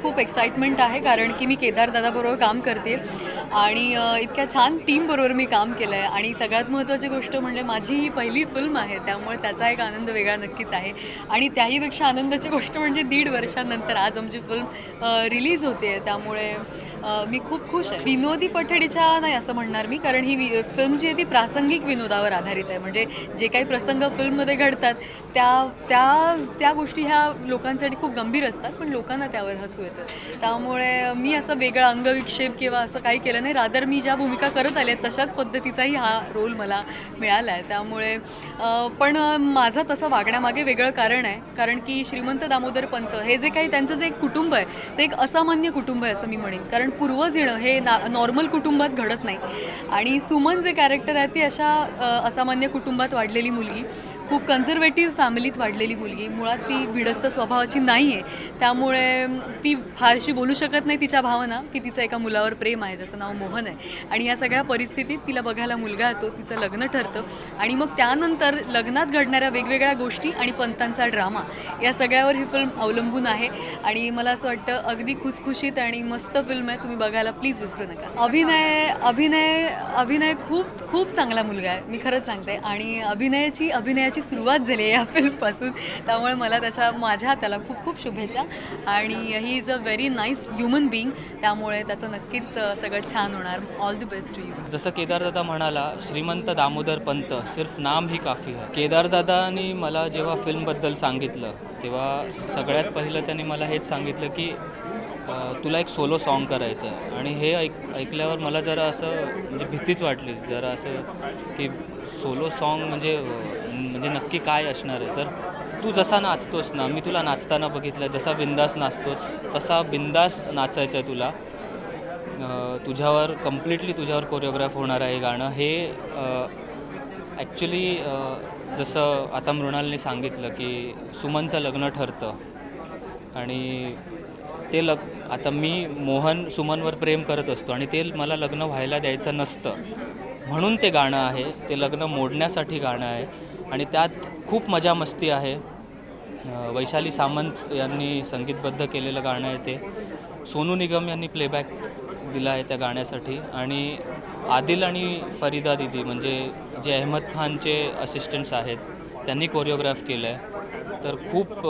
खूप एक्साइटमेंट आहे कारण की मी केदार दादाबरोबर काम करते आणि इतक्या छान टीमबरोबर मी काम केलं आहे आणि सगळ्यात महत्त्वाची गोष्ट म्हणजे माझी ही पहिली फिल्म आहे, त्यामुळे त्याचा एक आनंद वेगळा नक्कीच आहे. आणि त्याहीपेक्षा आनंदाची गोष्ट म्हणजे 1.5 वर्षानंतर आज आमची फिल्म रिलीज होते आहे, त्यामुळे मी खूप खुश आहे. विनोदी पठडीच्या नाही असं म्हणणार मी, कारण ही फिल्म जी आहे ती प्रासंगिक विनोदावर आधारित आहे. म्हणजे जे काही प्रसंग फिल्ममध्ये घडतात त्या त्या त्या गोष्टी ह्या लोकांसाठी खूप गंभीर असतात, पण लोकांना त्यावर हसू येतं. त्यामुळे मी असं वेगळा अंगविक्षेप किंवा असं काही केलं नाही. रादर मी ज्या भूमिका करत आले तशाच पद्धतीचाही हा रोल मला मिळाला आहे. त्यामुळे पण माझं तसं वागण्यामागे वेगळं कारण आहे, कारण की श्रीमंत दामोदर पंत हे जे काही त्यांचं जे एक कुटुंब आहे ते एक असामान्य कुटुंब आहे असं मी म्हणेन. कारण पूर्वज येणं हे नॉर्मल कुटुंबात घडत नाही. आणि सुमन जे कॅरेक्टर आहे ती अशा असामान्य कुटुंबात वाढलेली मुलगी, खूप कन्झर्वेटिव्ह फॅमिलीत वाढलेली मुलगी, मुळात ती भिडस्त स्वभावाची नाही आहे. त्यामुळे ती फारशी बोलू शकत नाही तिच्या भावना, की तिचं एका मुलावर प्रेम आहे ज्याचं नाव मोहन आहे. आणि या सगळ्या परिस्थितीत तिला बघायला मुलगा येतो, तिचं लग्न ठरतं आणि मग त्यानंतर लग्नात घडणाऱ्या वेगवेगळ्या गोष्टी आणि पंतांचा ड्रामा या सगळ्यावर ही फिल्म अवलंबून आहे. आणि मला असं वाटतं अगदी खुसखुशीत आणि मस्त फिल्म आहे, तुम्ही बघायला प्लीज विसरू नका. अभिनय अभिनय अभिनय खूप खूप चांगला मुलगा आहे, मी खरंच सांगते. आणि अभिनयाची सुरुवात झाली आहे या फिल्मपासून, त्यामुळे मला माझ्या त्याला खूप खूप शुभेच्छा. आणि he is a very nice human being, त्यामुळे त्याचं नक्कीच सगळं छान होणार. All the best to you. जसं केदारदादा म्हणाला, श्रीमंत दामोदर पंत सिर्फ नाम ही काफी है. केदारदादांनी मला जेव्हा फिल्मबद्दल सांगितलं तेव्हा सगळ्यात पहिलं त्यांनी मला हेच सांगितलं की तुला एक सोलो सॉन्ग करायचं आहे. आणि हे ऐकल्यावर मला जरा असं म्हणजे भीतीच वाटली, जरा असं की सोलो सॉन्ग म्हणजे म्हणजे नक्की काय असणार आहे. तर तू जसा नाचतोस ना, मी तुला नाचताना बघितलं, जसा बिंदास नाचतोच तसा बिंदास नाचायचं आहे तुला. तुझ्यावर कम्प्लिटली तुझ्यावर कोरिओग्राफ होणार आहे गाणं. हे ॲक्च्युली जसं आता मृणालने सांगितलं की सुमनचं लग्न ठरतं आणि ते आता मी सुमनवर प्रेम करत असतो आणि ते मला लग्न व्हायला द्यायचं नसतं, म्हणून ते गाणं आहे. ते लग्न मोडण्यासाठी गाणं आहे आणि त्यात खूप मजा मस्ती आहे. वैशाली सामंत यांनी संगीतबद्ध केलेलं गाणं आहे ते. सोनू निगम यांनी प्लेबॅक दिला आहे त्या गाण्यासाठी. आणि आदिल आणि फरीदा दिदी म्हणजे जे अहमद खानचे असिस्टंट्स आहेत त्यांनी कोरिओग्राफ केलं आहे. तर खूप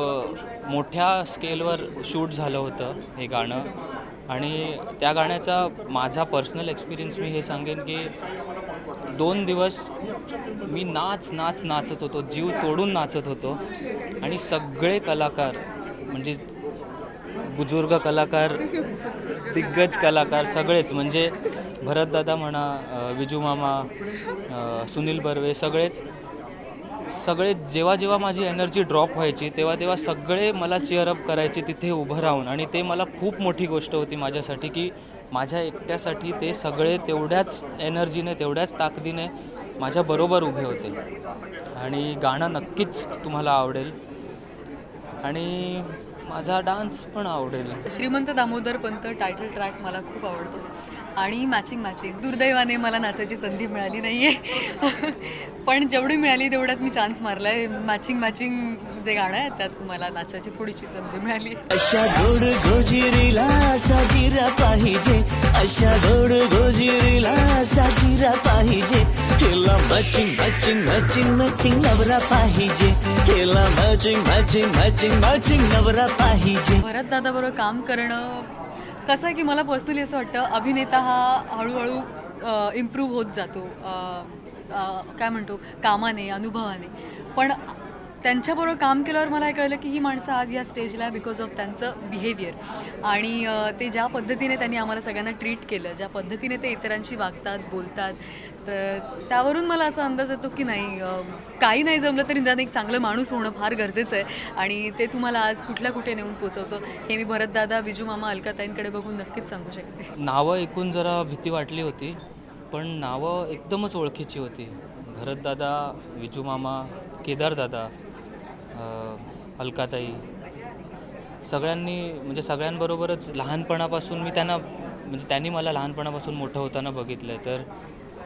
मोठ्या स्केलवर शूट झालं होतं हे गाणं. आणि त्या गाण्याचा माझा पर्सनल एक्सपिरियन्स मी हे सांगेन की 2 दिवस मी नाचत होतो, जीव तोडून नाचत होतो. आणि सगळे कलाकार म्हणजे बुजुर्ग कलाकार, दिग्गज कलाकार सगळेच, म्हणजे भरतदादा म्हणा, विजू मामा, सुनील बर्वे, सगळे जेव्हा माझी एनर्जी ड्रॉप व्हायची तेव्हा सगळे मला चीअरअप करायचे तिथे उभं राहून. आणि ते मला खूप मोठी गोष्ट होती माझ्यासाठी की माझ्या एकट्यासाठी ते सगळे तेवढ्याच एनर्जीने, तेवढ्याच ताकदीने माझ्याबरोबर उभे होते. आणि गाणं नक्कीच तुम्हाला आवडेल आणि माझा डान्स पण आवडेल. श्रीमंत दामोदर पंत टायटल ट्रॅक मला खूप आवडतो आणि मॅचिंग दुर्दैवाने मला नाचायची संधी मिळाली नाही आहे. पण जेवढी मिळाली तेवढ्यात मी चान्स मारला आहे. मॅचिंग जे गाणं आहे त्यात मला नाचायची थोडीशी संधी मिळाली. अशा गोड गोजिरीला साजिरा पाहिजे, अशा गोड गोजिरीला साजिरा पाहिजे. केला मॅचिंग मॅचिंग मॅचिंग मॅचिंग नवरा पाहिजे, केला मॅचिंग मॅचिंग मॅचिंग मॅचिंग नवरा पाहिजे. भरत दादाबरोबर काम करणं कसं आहे की मला पर्सनली असं वाटतं अभिनेता हा हळूहळू इम्प्रूव्ह होत जातो, काय म्हणतो, कामाने, अनुभवाने. पण त्यांच्याबरोबर काम केल्यावर मला हे कळलं की ही माणसं आज या स्टेजला आहे बिकॉज ऑफ त्यांचं बिहेवियर. आणि ते ज्या पद्धतीने त्यांनी आम्हाला सगळ्यांना ट्रीट केलं, ज्या पद्धतीने ते इतरांशी वागतात, बोलतात, तर त्यावरून मला असा अंदाज येतो की नाही, काही नाही जमलं तरी निदान एक चांगलं माणूस होणं फार गरजेचं आहे. आणि ते तुम्हाला आज कुठे नेऊन पोचवतं हे मी भरतदादा, विजू मामा, अलकाताईंकडे बघून नक्कीच सांगू शकते. नावं ऐकून जरा भीती वाटली होती, पण नावं एकदमच ओळखीची होती. भरतदादा, विजू मामा, केदारदादा, अलकाताई, सगळ्यांनी म्हणजे सगळ्यांबरोबरच लहानपणापासून मी त्यांनी मला लहानपणापासून मोठं होताना बघितलं आहे. तर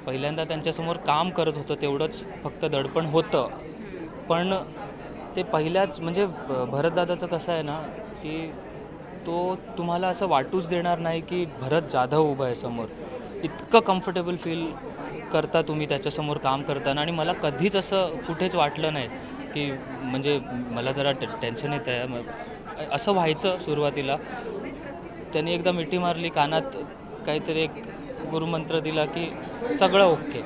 पहिल्यांदा त्यांच्यासमोर काम करत होतं तेवढंच फक्त दडपण होतं. पण ते पहिल्याच म्हणजे भरतदादाचं कसं आहे ना की तो तुम्हाला असं वाटूच देणार नाही की भरत जाधव उभा आहे समोर. इतकं कम्फर्टेबल फील करता तुम्ही त्याच्यासमोर काम करताना. आणि मला कधीच असं कुठेच वाटलं नाही की म्हणजे मला जरा टेन्शन येतं आहे असं व्हायचं सुरुवातीला. त्यांनी एकदा मिठी मारली कानात, काहीतरी एक गुरुमंत्र दिला की सगळं ओके.